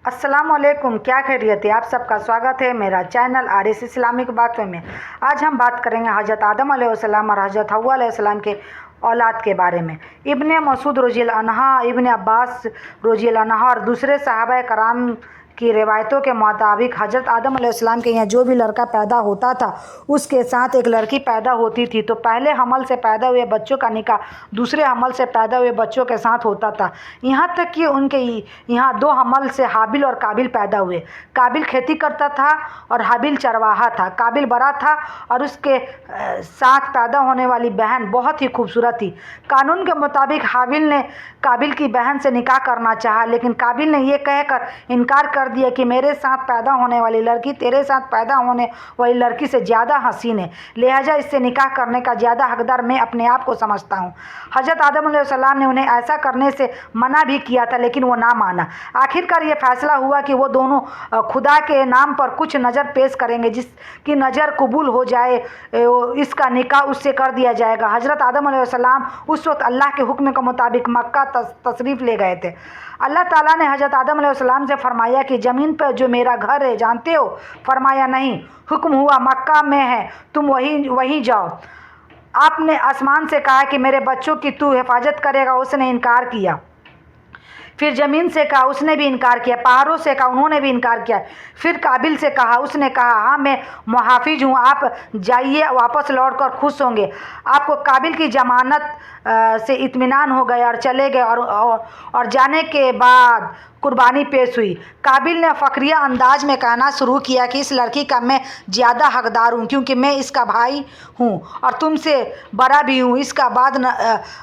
अस्सलाम वालेकुम। क्या खैरियत है? आप सबका स्वागत है मेरा चैनल आरएस इस्लामिक बातों में। आज हम बात करेंगे हज़रत आदम अलैहिस्सलाम और हज़रत हव्वा अलैहिस्सलाम के औलाद के बारे में। इब्ने मसूद रज़ियल्लाहु अन्हा, इब्ने अब्बास रज़ियल्लाहु अन्हा और दूसरे सहाबा कराम की रिवायतों के मुताबिक हज़रत आदम अलैहिस्सलाम के यहाँ जो भी लड़का पैदा होता था उसके साथ एक लड़की पैदा होती थी। तो पहले हमल से पैदा हुए बच्चों का निकाह दूसरे हमल से पैदा हुए बच्चों के साथ होता था। यहाँ तक कि उनके यहाँ दो हमल से हाबिल और काबिल पैदा हुए। काबिल खेती करता था और हाबिल चरवाहा था। काबिल बड़ा था और उसके साथ पैदा होने वाली बहन बहुत ही खूबसूरत थी। कानून के मुताबिक हाबिल ने काबिल की बहन से निकाह करना चाहा, लेकिन काबिल ने यह कहकर इनकार कर दिया कि मेरे साथ पैदा होने वाली लड़की तेरे साथ पैदा होने वाली लड़की से ज़्यादा हसीन है, लिहाजा इससे निकाह करने का ज़्यादा हकदार मैं अपने आप को समझता हूँ। हज़रत आदम अलैहिस्सलाम ने उन्हें ऐसा करने से मना भी किया था, लेकिन वो ना माना। आखिरकार ये फैसला हुआ कि वो दोनों खुदा के नाम पर कुछ नज़र पेश करेंगे, जिसकी नज़र कबूल हो जाए इसका निकाह उससे कर दिया जाएगा। हज़रत आदम अलैहिस्सलाम उस वक्त अल्लाह के हुक्म के मुताबिक मक्का तशरीफ़ ले गए थे। अल्लाह ताला ने हज़रत आदम अलैहिस्सलाम से फरमाया कि ज़मीन पर जो मेरा घर है जानते हो? फरमाया नहीं। हुक्म हुआ मक्का में है, तुम वहीं जाओ। आपने आसमान से कहा कि मेरे बच्चों की तू हिफाजत करेगा, उसने इनकार किया। फिर ज़मीन से कहा, उसने भी इनकार किया। पहाड़ों से कहा, उन्होंने भी इनकार किया। फिर काबिल से कहा, उसने कहा हाँ मैं मुहाफिज हूँ, आप जाइए, वापस लौट कर खुश होंगे। आपको काबिल की ज़मानत से इत्मीनान हो गया और चले गए और जाने के बाद कुर्बानी पेश हुई। काबिल ने फ़ख्रिया अंदाज में कहना शुरू किया कि इस लड़की का मैं ज़्यादा हकदार हूँ, क्योंकि मैं इसका भाई हूँ और तुमसे बड़ा भी हूँ। इसका बाद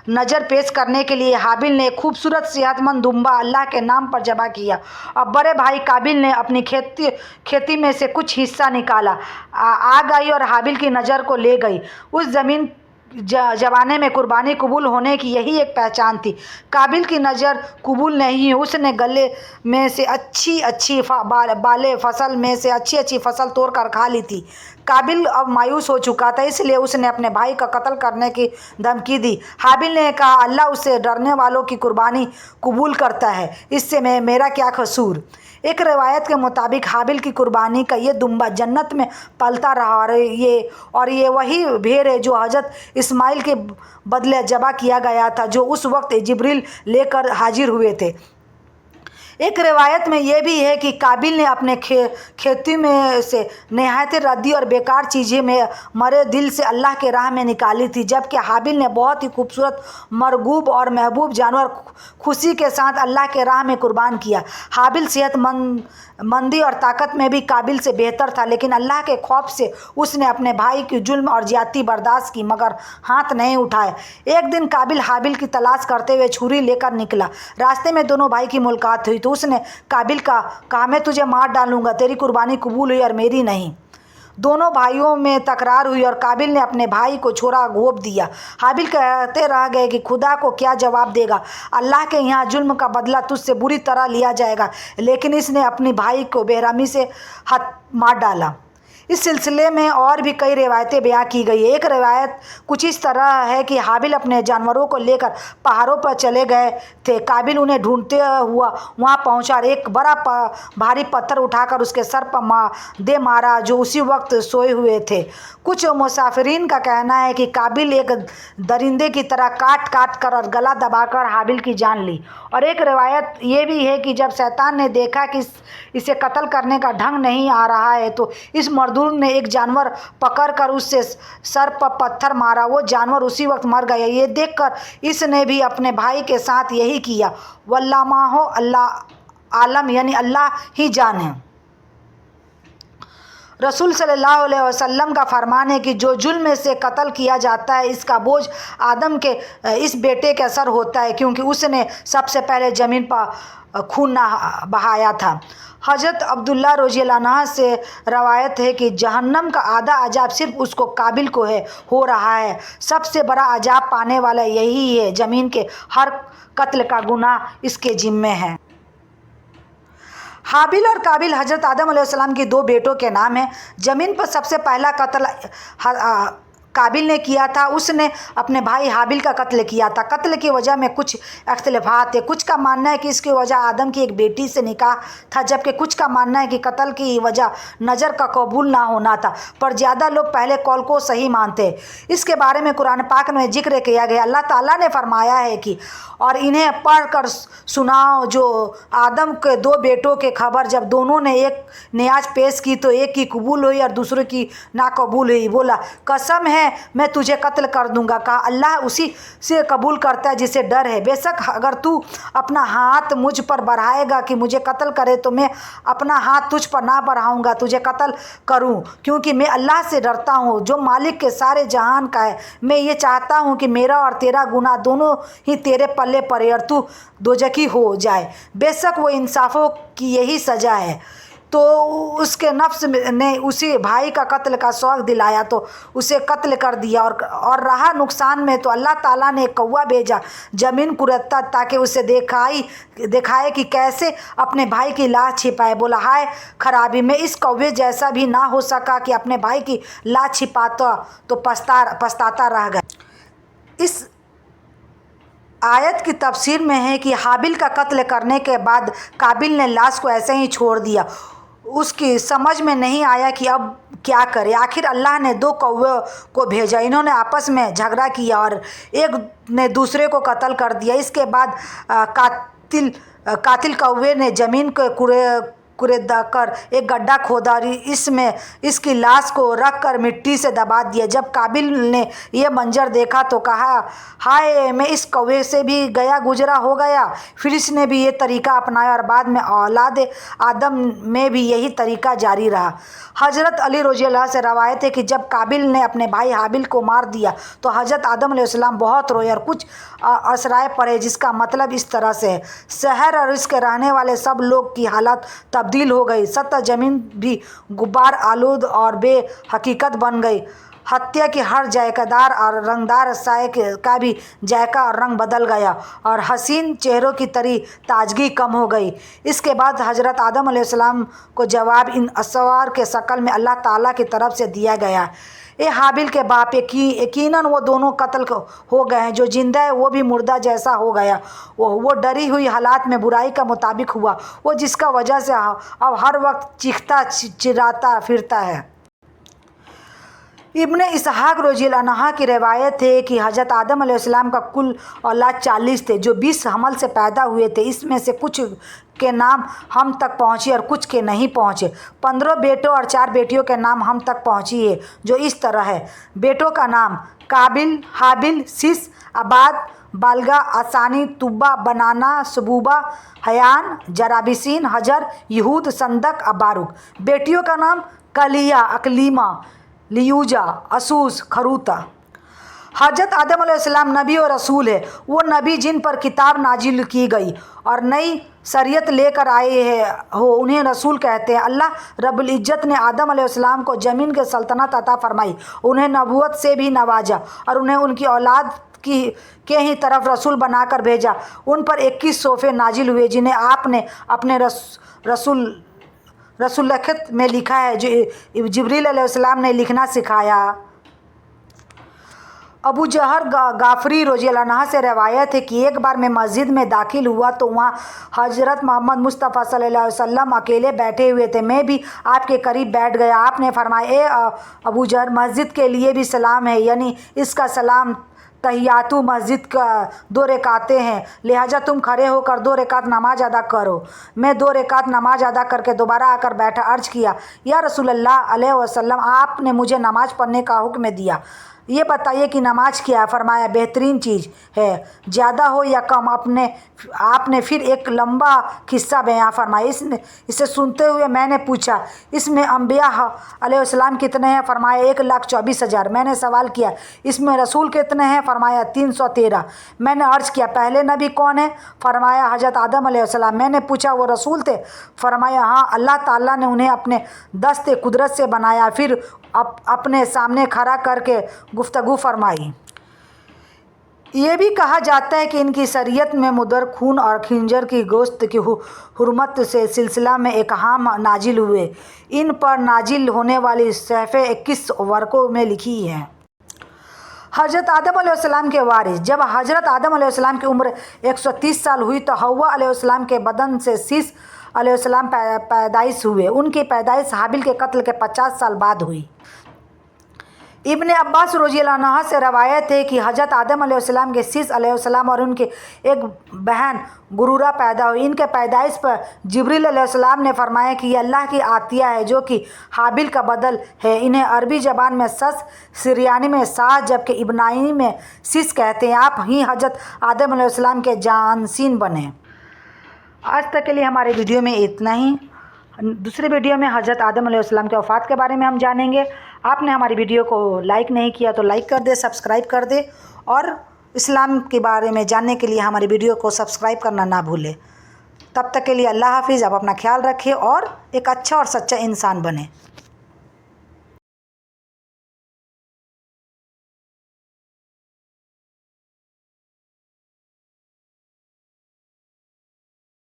नज़र पेश करने के लिए हाबिल ने खूबसूरत सेहतमंद दुम्बा अल्लाह के नाम पर ज़बह किया और बड़े भाई काबिल ने अपनी खेती में से कुछ हिस्सा निकाला। आग आई और हाबिल की नज़र को ले गई। उस ज़मीन जमाने में कुर्बानी कबूल होने की यही एक पहचान थी। काबिल की नज़र कबूल नहीं, उसने गले में से अच्छी बाले फसल में से अच्छी फसल तोड़ कर खा ली थी। काबिल अब मायूस हो चुका था, इसलिए उसने अपने भाई का कत्ल करने की धमकी दी। हाबिल ने कहा अल्लाह उससे डरने वालों की कुर्बानी कबूल करता है, इससे मेरा क्या कसूर। एक रिवायत के मुताबिक हाबिल की कुर्बानी का ये दुम्बा जन्नत में पलता रहा और ये वही भेड़ है जो हज़रत इस्माइल के बदले ज़बह किया गया था, जो उस वक्त जिब्रील लेकर हाजिर हुए थे। एक रिवायत में यह भी है कि काबिल ने अपने खेती में से नहायत रद्दी और बेकार चीज़ें में मरे दिल से अल्लाह के राह में निकाली थी, जबकि हाबिल ने बहुत ही खूबसूरत मरगूब और महबूब जानवर खुशी के साथ अल्लाह के राह में कुर्बान किया। हाबिल सेहतमंदी और ताकत में भी काबिल से बेहतर था, लेकिन अल्लाह के खौफ से उसने अपने भाई की जुल्म और ज्यादती बर्दाश्त की, मगर हाथ नहीं उठाए। एक दिन काबिल हाबिल की तलाश करते हुए छुरी लेकर निकला। रास्ते में दोनों भाई की मुलाकात हुई तो उसने काबिल का कहा मैं तुझे मार डालूंगा, तेरी कुर्बानी कबूल हुई और मेरी नहीं। दोनों भाइयों में तकरार हुई और काबिल ने अपने भाई को छोरा घोंप दिया। हाबिल कहते रह गए कि खुदा को क्या जवाब देगा, अल्लाह के यहाँ जुल्म का बदला तुझसे बुरी तरह लिया जाएगा, लेकिन इसने अपने भाई को बेरहमी से मार डाला। इस सिलसिले में और भी कई रिवायतें बयां की गई है। एक रिवायत कुछ इस तरह है कि हाबिल अपने जानवरों को लेकर पहाड़ों पर चले गए थे। काबिल उन्हें ढूंढते हुआ वहां पहुंचा और एक बड़ा भारी पत्थर उठाकर उसके सर पर मारा, जो उसी वक्त सोए हुए थे। कुछ मुसाफिरीन का कहना है कि काबिल एक दरिंदे की तरह काट कर और गला दबाकर हाबिल की जान ली। और एक रिवायत ये भी है कि जब शैतान ने देखा कि इसे कत्ल करने का ढंग नहीं आ रहा है तो इस मजदूर ने एक जानवर पकड़कर उससे सर पर पत्थर मारा। वो जानवर उसी वक्त मर गया। ये देखकर इसने भी अपने भाई के साथ यही किया। वल्लामाहो अल्लाह आलम, यानी अल्लाह ही जाने। रसूल सल्लल्लाहु अलैहि वसल्लम का फरमान है कि जो जुल्म से कत्ल किया जाता है इसका बोझ आदम के इस बेटे के असर होता है, क्योंकि उसने सबसे पहले ज़मीन पर खून बहाया था। हज़रत अब्दुल्ला रज़ियल्लाहु अन्हु से रवायत है कि जहन्नम का आधा अजाब सिर्फ उसको काबिल को हो रहा है। सबसे बड़ा अजाब पाने वाला यही है। ज़मीन के हर कत्ल का गुनाह इसके जिम्मे है। हाबिल और काबिल हज़रत आदम अलैहिस्सलाम की दो बेटों के नाम हैं। ज़मीन पर सबसे पहला कत्ल काबिल ने किया था, उसने अपने भाई हाबिल का कत्ल किया था। कत्ल की वजह में कुछ इख्तिलाफात है। कुछ का मानना है कि इसकी वजह आदम की एक बेटी से निकाह था, जबकि कुछ का मानना है कि कत्ल की वजह नज़र का कबूल ना होना था, पर ज़्यादा लोग पहले कौल को सही मानते हैं। इसके बारे में कुरान पाक में जिक्र किया गया। अल्लाह ताला ने फरमाया है कि और इन्हें पढ़ कर सुनाओ जो आदम के दो बेटों के खबर, जब दोनों ने एक नियाज पेश की तो एक की कबूल हुई और दूसरे की नाकबूल हुई। बोला, कसम है मैं तुझे कत्ल कर दूंगा। कहा, अल्लाह उसी से कबूल करता है जिसे डर है। बेशक अगर तू अपना हाथ मुझ पर बढ़ाएगा कि मुझे कत्ल करे तो मैं अपना हाथ तुझ पर ना बढ़ाऊंगा तुझे कत्ल करूं, क्योंकि मैं अल्लाह से डरता हूं जो मालिक के सारे जहान का है। मैं ये चाहता हूं कि मेरा और तेरा गुनाह दोनों ही तेरे पल्ले पड़े और तू दोजखी हो जाए। बेशक वो इंसाफों की यही सज़ा है। तो उसके नफ्स ने उसी भाई का कत्ल का शौक़ दिलाया तो उसे कत्ल कर दिया और रहा नुकसान में तो अल्लाह ताला ने कौवा भेजा ज़मीन कुरता ताकि उसे दिखाए कि कैसे अपने भाई की लाश छिपाए। बोला, हाय खराबी, मैं इस कौवे जैसा भी ना हो सका कि अपने भाई की लाश छिपाता तो पछताता रह गया। इस आयत की तफसीर में है कि हाबिल का कत्ल करने के बाद काबिल ने लाश को ऐसे ही छोड़ दिया। उसकी समझ में नहीं आया कि अब क्या करे। आखिर अल्लाह ने दो कौवे को भेजा। इन्होंने आपस में झगड़ा किया और एक ने दूसरे को कत्ल कर दिया। इसके बाद कातिल कौवे ने ज़मीन के कुरेदकर एक गड्ढा खोदा और इसमें इसकी लाश को रख कर मिट्टी से दबा दिया। जब काबिल ने यह मंजर देखा तो कहा, हाय मैं इस कौवे से भी गया गुजरा हो गया। फिर इसने भी ये तरीका अपनाया और बाद में औलाद आदम में भी यही तरीका जारी रहा। हज़रत अली रज़ियल्लाहु से रवायत है कि जब काबिल ने अपने भाई हाबिल को मार दिया तो हज़रत आदम अलैहिस्सलाम बहुत रोए और कुछ असराए पड़े, जिसका मतलब इस तरह से है, शहर और इसके रहने वाले सब लोग की हालत तब्दील हो गई। सत्ता ज़मीन भी गुब्बार आलूद और बेहकीकत बन गई। हत्या की हर जायकादार और रंगदार साय का भी जायका और रंग बदल गया और हसीन चेहरों की तरी ताजगी कम हो गई। इसके बाद हज़रत आदम अलैहिस्सलाम को जवाब इन असवार के शक्ल में अल्लाह ताला की तरफ से दिया गया। ये हाबिल के बाप यकीनन वो दोनों कत्ल हो गए हैं। जो जिंदा है वो भी मुर्दा जैसा हो गया। वो डरी हुई हालात में बुराई का मुताबिक हुआ, वो जिसका वजह से अब हर वक्त चीखता चिराता फिरता है। इब्ने इसहाक रज़ियल्लाहु अन्हु की रवायत है कि हज़रत आदम अलैहिस्सलाम का कुल औलाद 40 थे जो 20 हमल से पैदा हुए थे। इसमें से कुछ के नाम हम तक पहुँची और कुछ के नहीं पहुँचे। 15 बेटों और 4 बेटियों के नाम हम तक पहुँची है, जो इस तरह है। बेटों का नाम काबिल, हाबिल, सिस, अबाद, बालगा, आसानी, तुब्बा, बनाना, सबूबा, हयान, जराबिसीन, हजर, यहूद, संदक, अबारुक। बेटियों का नाम कलिया, अकलीमा, लियूजा, असूस, खरूता। हज़रत आदम अलैहिस्सलाम नबी और रसूल है। वो नबी जिन पर किताब नाजिल की गई और नई शरीयत लेकर आए हो उन्हें रसूल कहते हैं। अल्लाह रब्बुल इज़्ज़त ने आदम अलैहिस्सलाम को ज़मीन के सल्तनत अता फरमाई, उन्हें नबूवत से भी नवाजा और उन्हें उनकी औलाद के ही तरफ रसूल बनाकर भेजा। उन पर 21 सोफ़े नाजिल हुए जिन्हें आपने अपने रसूलखत में लिखा है, जो जिब्रील अलैहिस्सलाम ने लिखना सिखाया। अबू जहर गाफरी रज़ियल्लाहु अन्हु से रवायत है कि एक बार मैं मस्जिद में दाखिल हुआ तो वहाँ हज़रत मोहम्मद मुस्तफ़ा सल्लल्लाहु अलैहि वसल्लम अकेले बैठे हुए थे। मैं भी आपके करीब बैठ गया। आपने फरमाया, ए अबू जहर, मस्जिद के लिए भी सलाम है, यानी इसका सलाम तहियातु मस्जिद का 2 रकातें हैं, लिहाजा तुम खड़े होकर 2 रकात नमाज अदा करो। मैं 2 रकात नमाज अदा करके दोबारा आकर बैठा। अर्ज किया, या रसूलल्लाह अलैहि वसल्लम, आपने मुझे नमाज पढ़ने का हुक्म दिया, ये बताइए कि नमाज क्या है? फरमाया, बेहतरीन चीज़ है, ज़्यादा हो या कम। आपने फिर एक लंबा किस्सा बयां फरमाया। इसे सुनते हुए मैंने पूछा, इसमें अम्बिया अलैहिस्सलाम कितने हैं? फरमाया, 1,24,000। मैंने सवाल किया, इसमें रसूल कितने हैं? फरमाया, 313। मैंने अर्ज़ किया, पहले नबी कौन है? फरमाया, हज़रत आदम अलैहिस्सलाम। मैंने पूछा, वो रसूल थे? फरमाया, हाँ, अल्लाह ताला ने उन्हें अपने दस्ते कुदरत से बनाया, फिर अपने सामने खड़ा करके गुफ्तगू फरमाई। ये भी कहा जाता है कि इनकी शरीयत में मुदर, खून और खिंजर की गोश्त की हुर्मत से सिलसिला में अहकाम नाजिल हुए। इन पर नाजिल होने वाली सहफ़े 21 वर्क़ों में लिखी हैं। हज़रत आदम अलैहिस्सलाम के वारिस। जब हज़रत आदम अलैहिस्सलाम की उम्र 130 साल हुई तो हव्वा अलैहिस्सलाम के बदन से शीश अलैहिस्सलाम पैदाइश हुए। उनकी पैदाइश हाबिल के कत्ल के 50 साल बाद हुई। इब्ने अब्बास रज़ियल्लाहु अन्हु से रवायत है कि हज़रत आदम अलैहिस्सलाम के शीश अलैहिस्सलाम और उनके एक बहन गुरूरा पैदा हुई। इनके पैदाइश पर जिब्रील अलैहिस्सलाम ने फरमाया कि ये अल्लाह की आतिया है जो कि हाबिल का बदल है। इन्हें अरबी ज़बान में सस, सिरियानी में सास, जबकि इब्रानी में शीश कहते हैं। आप ही हज़रत आदम अलैहिस्सलाम के जानशीन बने। आज तक के लिए हमारे वीडियो में इतना ही। दूसरे वीडियो में हज़रत आदम अलैहिस्सलाम के वफ़ात के बारे में हम जानेंगे। आपने हमारी वीडियो को लाइक नहीं किया तो लाइक कर दे, सब्सक्राइब कर दे और इस्लाम के बारे में जानने के लिए हमारी वीडियो को सब्सक्राइब करना ना भूलें। तब तक के लिए अल्लाह हाफिज़। आप अपना ख्याल रखें और एक अच्छा और सच्चा इंसान बने।